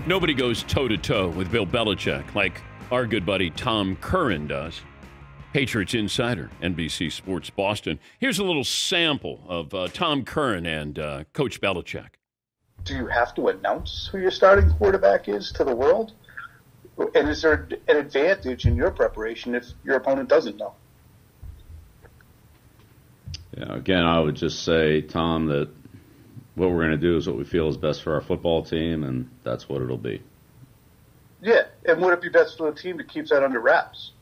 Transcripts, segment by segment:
Nobody goes toe-to-toe with Bill Belichick like our good buddy Tom Curran does. Patriots insider, NBC Sports Boston. Here's a little sample of Tom Curran and Coach Belichick. Do you have to announce who your starting quarterback is to the world? And is there an advantage in your preparation if your opponent doesn't know? Yeah, again, I would just say, Tom, that what we're going to do is what we feel is best for our football team, and that's what it'll be. Yeah, and would it be best for the team to keep that under wraps?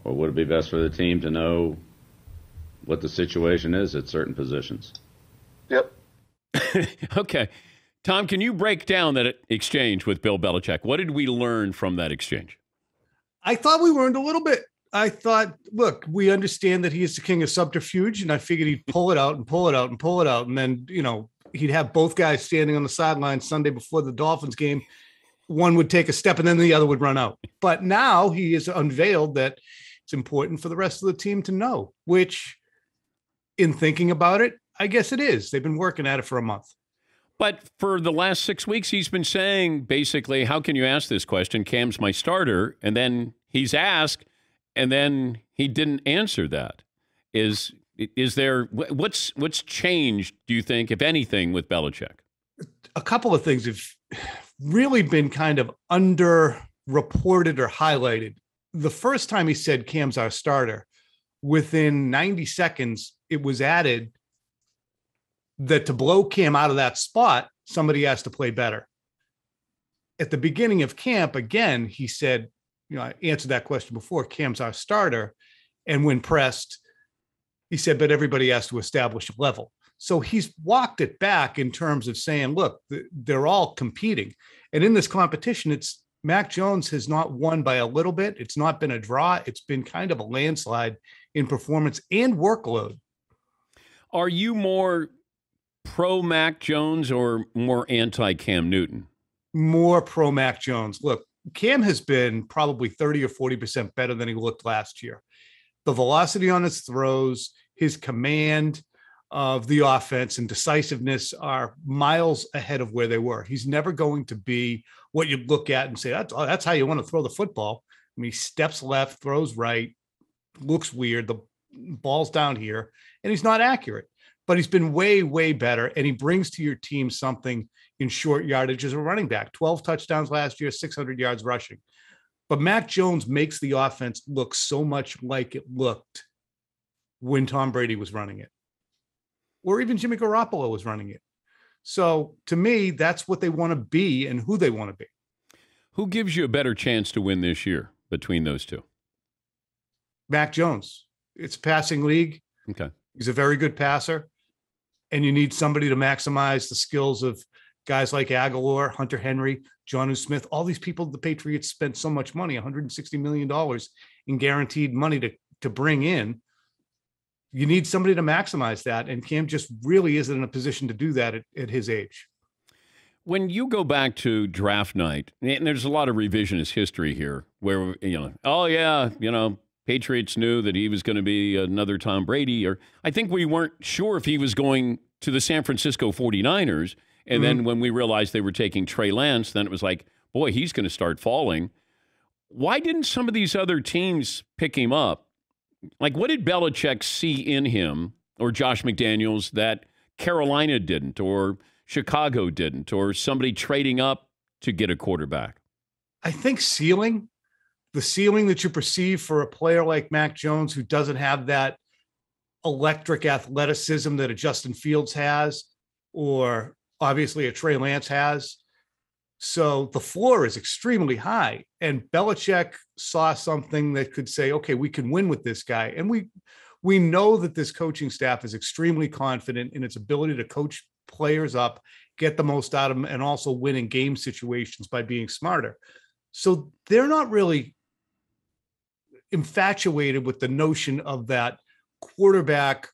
Or would it be best for the team to know what the situation is at certain positions? Yep. Okay. Tom, can you break down that exchange with Bill Belichick? What did we learn from that exchange? I thought we learned a little bit. I thought, look, we understand that he is the king of subterfuge, and I figured he'd pull it out and pull it out and pull it out. And then, he'd have both guys standing on the sideline Sunday before the Dolphins game. One would take a step and then the other would run out. But now he has unveiled that it's important for the rest of the team to know, which in thinking about it, I guess it is. They've been working at it for a month. But for the last 6 weeks, he's been saying, basically, how can you ask this question? Cam's my starter. And then he's asked, and then he didn't answer that. Is there what's changed, do you think, if anything, with Belichick? A couple of things have really been kind of underreported or highlighted. The first time he said Cam's our starter, within 90 seconds, it was added that to blow Cam out of that spot, somebody has to play better. At the beginning of camp, again, he said, I answered that question before, Cam's our starter. And when pressed, he said, but everybody has to establish a level. So he's walked it back in terms of saying, look, they're all competing. And in this competition, it's Mac Jones has not won by a little bit. It's not been a draw. It's been kind of a landslide in performance and workload. Are you more pro Mac Jones or more anti Cam Newton? More pro Mac Jones. Look, Cam has been probably 30 or 40% better than he looked last year. The velocity on his throws, his command of the offense and decisiveness are miles ahead of where they were. He's never going to be what you look at and say, that's how you want to throw the football. I mean, he steps left, throws right, looks weird. The ball's down here, and he's not accurate. But he's been way, way better, and he brings to your team something in short yardage as a running back. 12 touchdowns last year, 600 yards rushing. But Mac Jones makes the offense look so much like it looked when Tom Brady was running it, or even Jimmy Garoppolo was running it. So to me, that's what they want to be and who they want to be. Who gives you a better chance to win this year between those two? Mac Jones. It's a passing league. Okay. He's a very good passer. And you need somebody to maximize the skills of guys like Aguilar, Hunter Henry, Jonnu Smith, all these people the Patriots spent so much money, $160 million in guaranteed money to bring in. You need somebody to maximize that. And Cam just really isn't in a position to do that at his age. When you go back to draft night, and there's a lot of revisionist history here where, Patriots knew that he was going to be another Tom Brady, or I think we weren't sure if he was going to the San Francisco 49ers. And then when we realized they were taking Trey Lance, then it was like, boy, he's going to start falling. Why didn't some of these other teams pick him up? Like, what did Belichick see in him, or Josh McDaniels, that Carolina didn't, or Chicago didn't, or somebody trading up to get a quarterback? I think ceiling. The ceiling that you perceive for a player like Mac Jones, who doesn't have that electric athleticism that a Justin Fields has, or obviously a Trey Lance has. So the floor is extremely high. And Belichick saw something that could say, okay, we can win with this guy. And we know that this coaching staff is extremely confident in its ability to coach players up, get the most out of them, and also win in game situations by being smarter. So they're not really infatuated with the notion of that quarterback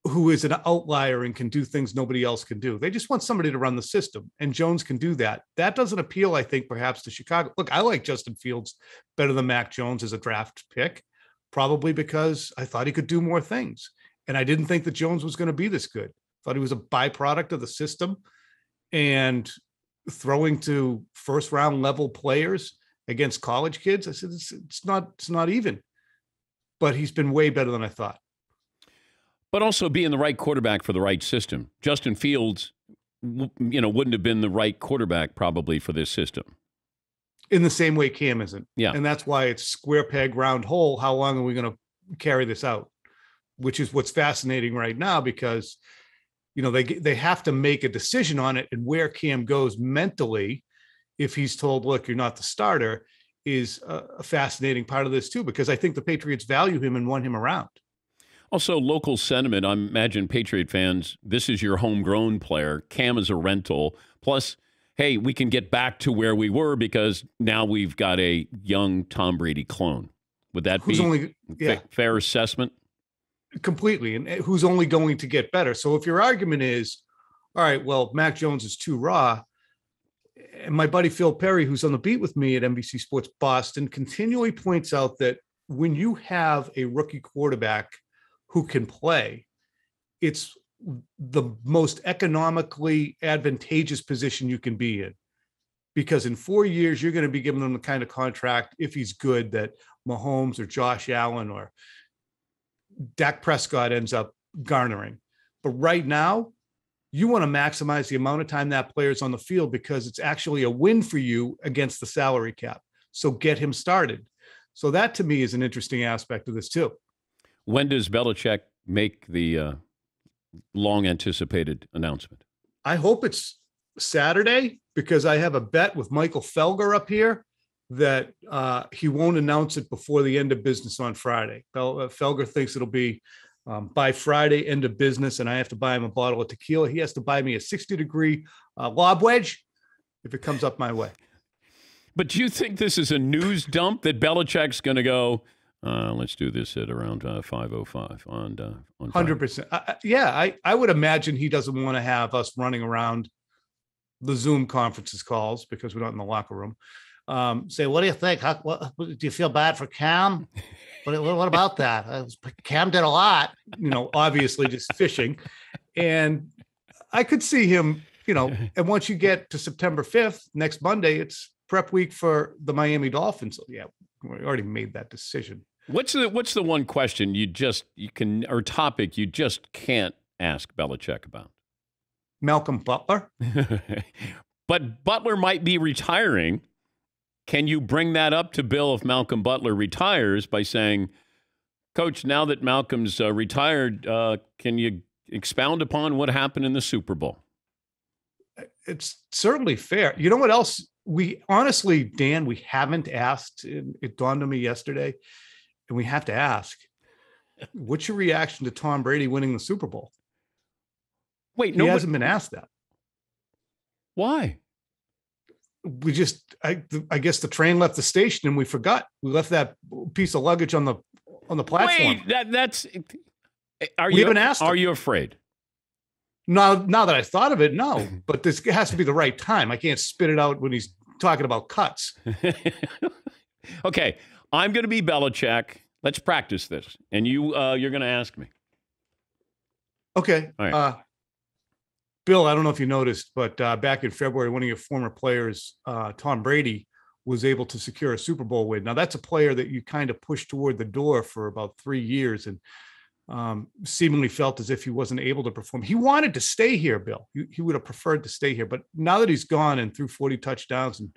who is an outlier and can do things nobody else can do. They just want somebody to run the system, and Jones can do that. That doesn't appeal, I think, perhaps to Chicago. Look, I like Justin Fields better than Mac Jones as a draft pick, probably because I thought he could do more things. And I didn't think that Jones was going to be this good. Thought he was a byproduct of the system. And throwing to first round level players against college kids. I said, it's not even, but he's been way better than I thought. But also being the right quarterback for the right system. Justin Fields, wouldn't have been the right quarterback probably for this system. In the same way Cam isn't. Yeah. And that's why it's square peg, round hole. How long are we going to carry this out? Which is what's fascinating right now, because, they have to make a decision on it, and where Cam goes mentally, if he's told, look, you're not the starter, is a fascinating part of this too, because I think the Patriots value him and want him around. Also, local sentiment. I imagine Patriot fans, this is your homegrown player. Cam is a rental. Plus, hey, we can get back to where we were because now we've got a young Tom Brady clone. Would that be fair assessment? Completely. And who's only going to get better. So if your argument is, all right, well, Mac Jones is too raw, and my buddy Phil Perry, who's on the beat with me at NBC Sports Boston, continually points out that when you have a rookie quarterback who can play, it's the most economically advantageous position you can be in, because in 4 years, you're going to be giving them the kind of contract, if he's good, that Mahomes or Josh Allen or Dak Prescott ends up garnering. But right now, you want to maximize the amount of time that player's on the field, because it's actually a win for you against the salary cap. So get him started. So that to me is an interesting aspect of this too. When does Belichick make the long anticipated announcement? I hope it's Saturday, because I have a bet with Michael Felger up here that he won't announce it before the end of business on Friday. Felger thinks it'll be by Friday, end of business, and I have to buy him a bottle of tequila. He has to buy me a 60-degree lob wedge if it comes up my way. But do you think this is a news dump that Belichick's going to go, let's do this at around 5:05 on 100%. Yeah, I would imagine he doesn't want to have us running around the Zoom conferences calls, because we're not in the locker room. Say, what do you think? Do you feel bad for Cam? What about that? Cam did a lot, obviously just fishing. And I could see him, and once you get to September 5th, next Monday, it's prep week for the Miami Dolphins. So yeah, we already made that decision. What's the one question or topic you just can't ask Belichick about? Malcolm Butler. But Butler might be retiring. Can you bring that up to Bill if Malcolm Butler retires by saying, Coach, now that Malcolm's retired, can you expound upon what happened in the Super Bowl? It's certainly fair. You know what else? Dan, we haven't asked. It dawned on me yesterday, and we have to ask. What's your reaction to Tom Brady winning the Super Bowl? Wait, he hasn't been asked that. Why? I guess the train left the station and we forgot. We left that piece of luggage on the platform. Wait, that's. We haven't asked him. Are you afraid? Now that I thought of it, no. But this has to be the right time. I can't spit it out when he's talking about cuts. Okay, I'm going to be Belichick. Let's practice this, and you're going to ask me. Okay. All right. Bill, I don't know if you noticed, but back in February, one of your former players, Tom Brady, was able to secure a Super Bowl win. Now, that's a player that you kind of pushed toward the door for about 3 years and seemingly felt as if he wasn't able to perform. He wanted to stay here, Bill. He would have preferred to stay here. But now that he's gone and threw 40 touchdowns and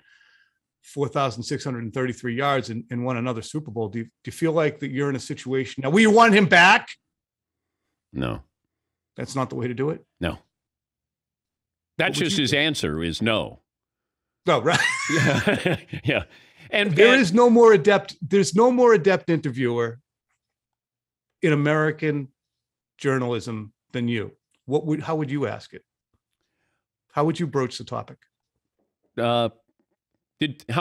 4,633 yards and won another Super Bowl, do you feel like that you're in a situation now? Will you want him back? No. That's not the way to do it? No. That's just his answer is no. No, right. Yeah. And there's no more adept interviewer in American journalism than you. How would you ask it? How would you broach the topic? How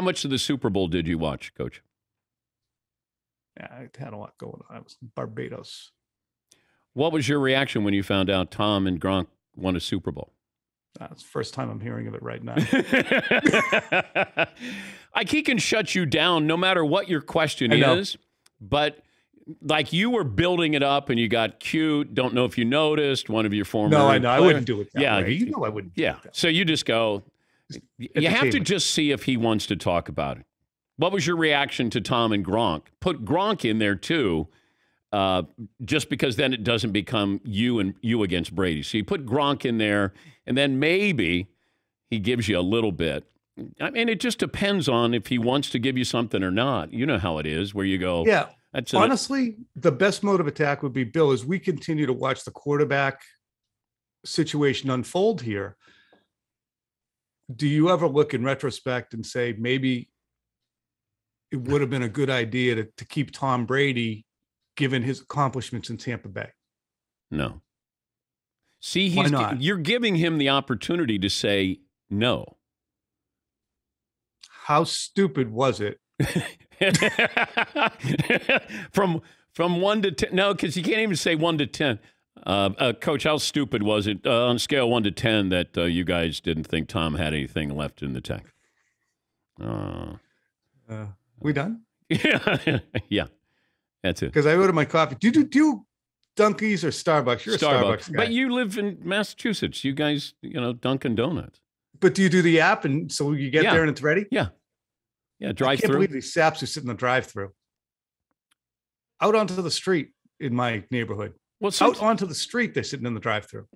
much of the Super Bowl did you watch, Coach? Yeah, I had a lot going on. I was in Barbados. What was your reaction when you found out Tom and Gronk won a Super Bowl? It's the first time I'm hearing of it right now. He can shut you down no matter what your question is. But like you were building it up and you got cute. Don't know if you noticed one of your former. No, I know. Players. I wouldn't do it that way. I wouldn't. Yeah. So you just go, You have to just see if he wants to talk about it. What was your reaction to Tom and Gronk? Put Gronk in there too, just because then it doesn't become you and you against Brady. So you put Gronk in there, and then maybe he gives you a little bit. I mean, it just depends on if he wants to give you something or not. You know how it is, where you go, yeah. Honestly, the best mode of attack would be, Bill, as we continue to watch the quarterback situation unfold here. Do you ever look in retrospect and say maybe it would have been a good idea to keep Tom Brady, given his accomplishments in Tampa Bay? No. See, Why not? You're giving him the opportunity to say no. How stupid was it? From 1 to 10. No, because you can't even say 1 to 10. Coach, how stupid was it on a scale 1 to 10 that you guys didn't think Tom had anything left in the tank? We done? Yeah. Yeah. That's it. Because I ordered my coffee. Do you do Dunkies or Starbucks? You're a Starbucks guy. But you live in Massachusetts. You guys, Dunkin' Donuts. But do you do the app and so you get there and it's ready? Yeah. Yeah, drive-through. I can't believe these saps who sit in the drive-through. Out onto the street in my neighborhood. Well, out onto the street, they're sitting in the drive-through.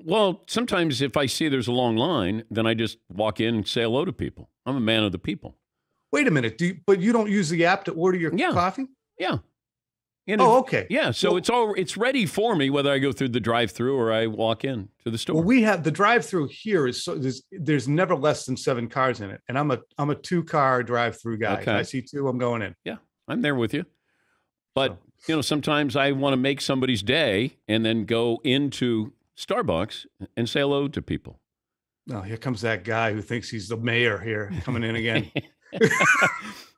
Well, sometimes if I see there's a long line, then I just walk in and say hello to people. I'm a man of the people. Wait a minute. But you don't use the app to order your coffee? Yeah. Okay. Yeah. So it's ready for me whether I go through the drive-through or I walk in to the store. Well, we have the drive-through here there's never less than 7 cars in it, and I'm a 2-car drive-through guy. Okay. I see 2, I'm going in. Yeah, I'm there with you. But sometimes I want to make somebody's day and then go into Starbucks and say hello to people. Oh, here comes that guy who thinks he's the mayor here coming in again.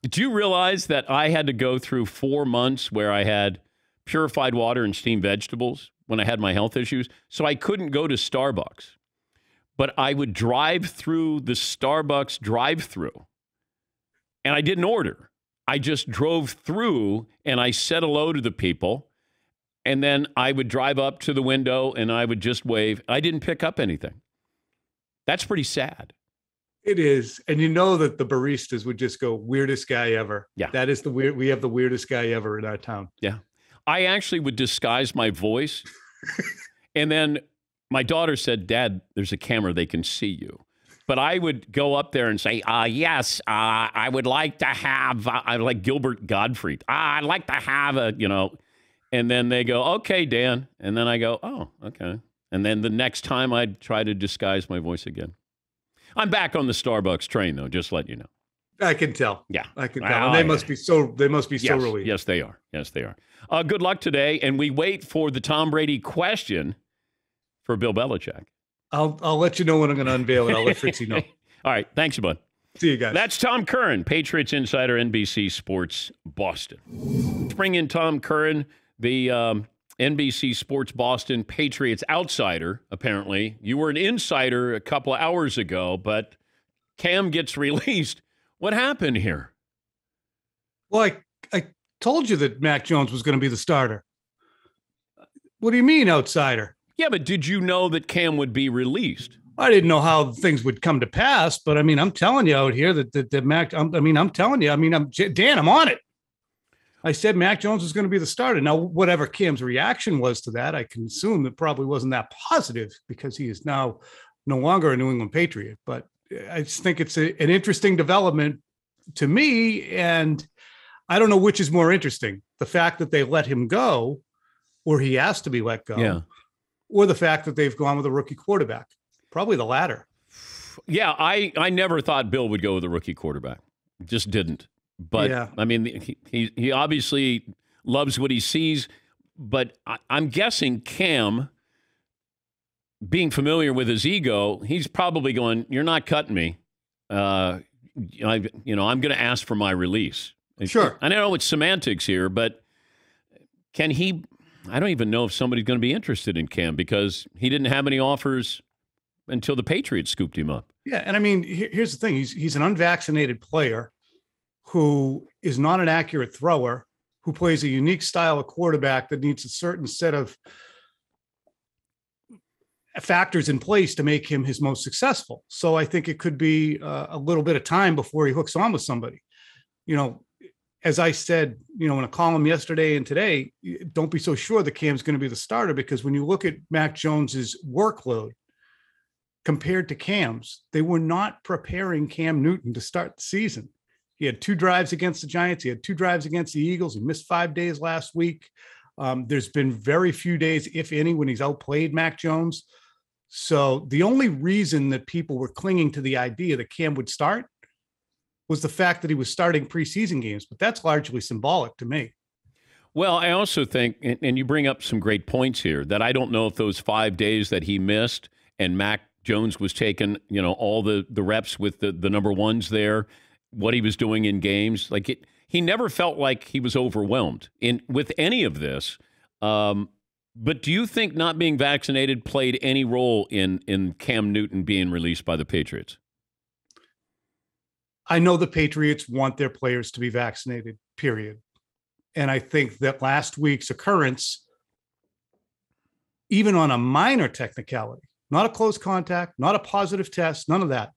Do you realize that I had to go through 4 months where I had purified water and steamed vegetables when I had my health issues? So I couldn't go to Starbucks, but I would drive through the Starbucks drive-through, and I didn't order. I just drove through and I said hello to the people, and then I would drive up to the window and I would just wave. I didn't pick up anything. That's pretty sad. It is. And you know that the baristas would just go, weirdest guy ever. Yeah. That is we have the weirdest guy ever in our town. Yeah. I actually would disguise my voice. And then my daughter said, Dad, there's a camera, they can see you. But I would go up there and say, yes, I would like to have, I like Gilbert Gottfried. I'd like to have and then they go, okay, Dan. And then I go, oh, okay. And then the next time I'd try to disguise my voice again. I'm back on the Starbucks train, though, just let you know. I can tell. Yeah. I can tell. And they must be so relieved. Yes, they are. Yes, they are. Good luck today. And we wait for the Tom Brady question for Bill Belichick. I'll let you know when I'm going to unveil it. I'll let Fritzy know. All right. Thanks, bud. See you guys. That's Tom Curran, Patriots insider, NBC Sports Boston. Let's bring in Tom Curran, the NBC Sports Boston Patriots outsider, apparently. You were an insider a couple of hours ago, but Cam gets released. What happened here? Well, I told you that Mac Jones was going to be the starter. What do you mean, outsider? Yeah, but did you know that Cam would be released? I didn't know how things would come to pass, but I mean, I'm telling you out here that Mac, I'm telling you, Dan, I'm on it. I said Mac Jones was going to be the starter. Now, whatever Cam's reaction was to that, I can assume that probably wasn't that positive because he is now no longer a New England Patriot. But I just think it's an interesting development to me. And I don't know which is more interesting, the fact that they let him go or he asked to be let go, or the fact that they've gone with a rookie quarterback. Probably the latter. Yeah, I never thought Bill would go with a rookie quarterback. Just didn't. But, yeah. I mean, he obviously loves what he sees. But I'm guessing Cam, being familiar with his ego, he's probably going, you're not cutting me. I'm going to ask for my release. Sure. I know it's semantics here, but can he – I don't even know if somebody's going to be interested in Cam because he didn't have any offers until the Patriots scooped him up. Yeah, and I mean, here's the thing. He's an unvaccinated player who is not an accurate thrower, who plays a unique style of quarterback that needs a certain set of factors in place to make him his most successful. So I think it could be a little bit of time before he hooks on with somebody. As I said, in a column yesterday and today, don't be so sure that Cam's going to be the starter, because when you look at Mac Jones's workload compared to Cam's, they were not preparing Cam Newton to start the season. He had 2 drives against the Giants. He had 2 drives against the Eagles. He missed 5 days last week. There's been very few days, if any, when he's outplayed Mac Jones. So the only reason that people were clinging to the idea that Cam would start was the fact that he was starting preseason games, but that's largely symbolic to me. Well, I also think, and you bring up some great points here, that I don't know if those 5 days that he missed and Mac Jones was taking, all the reps with the number ones there, what he was doing in games, he never felt like he was overwhelmed with any of this. But do you think not being vaccinated played any role in Cam Newton being released by the Patriots? I know the Patriots want their players to be vaccinated, period. And I think that last week's occurrence, even on a minor technicality, not a close contact, not a positive test, none of that,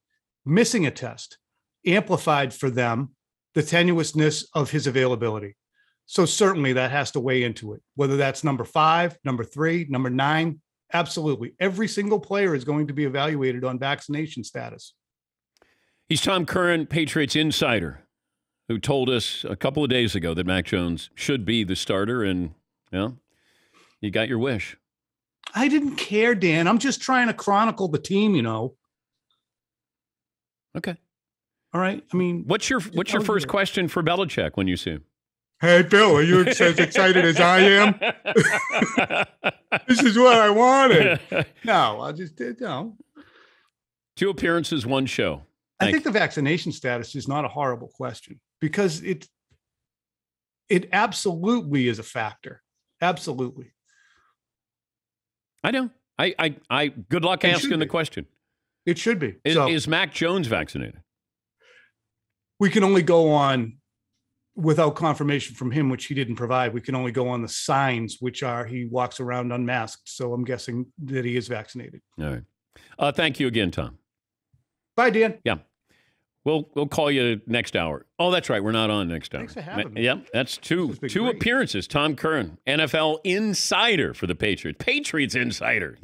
missing a test, amplified for them the tenuousness of his availability. So certainly that has to weigh into it, whether that's number 5, number 3, number 9. Absolutely. Every single player is going to be evaluated on vaccination status. He's Tom Curran, Patriots insider, who told us a couple of days ago that Mac Jones should be the starter, and you got your wish. I didn't care, Dan. I'm just trying to chronicle the team, Okay. All right. I mean, what's your first question for Belichick when you see him? Hey, Bill, are you as excited as I am? This is what I wanted. No, I just did. 2 appearances, 1 show. I think the vaccination status is not a horrible question, because it absolutely is a factor. Absolutely. I know. I good luck asking the question. It should be. Is Mac Jones vaccinated? We can only go on, without confirmation from him, which he didn't provide, we can only go on the signs, which are he walks around unmasked. So I'm guessing that he is vaccinated. All right. Thank you again, Tom. Bye, Dan. Yeah. We'll call you next hour. Oh, that's right. We're not on next hour. Thanks for having me. Yep, that's 2 appearances. Tom Curran, NFL insider for the Patriots. Patriots insider.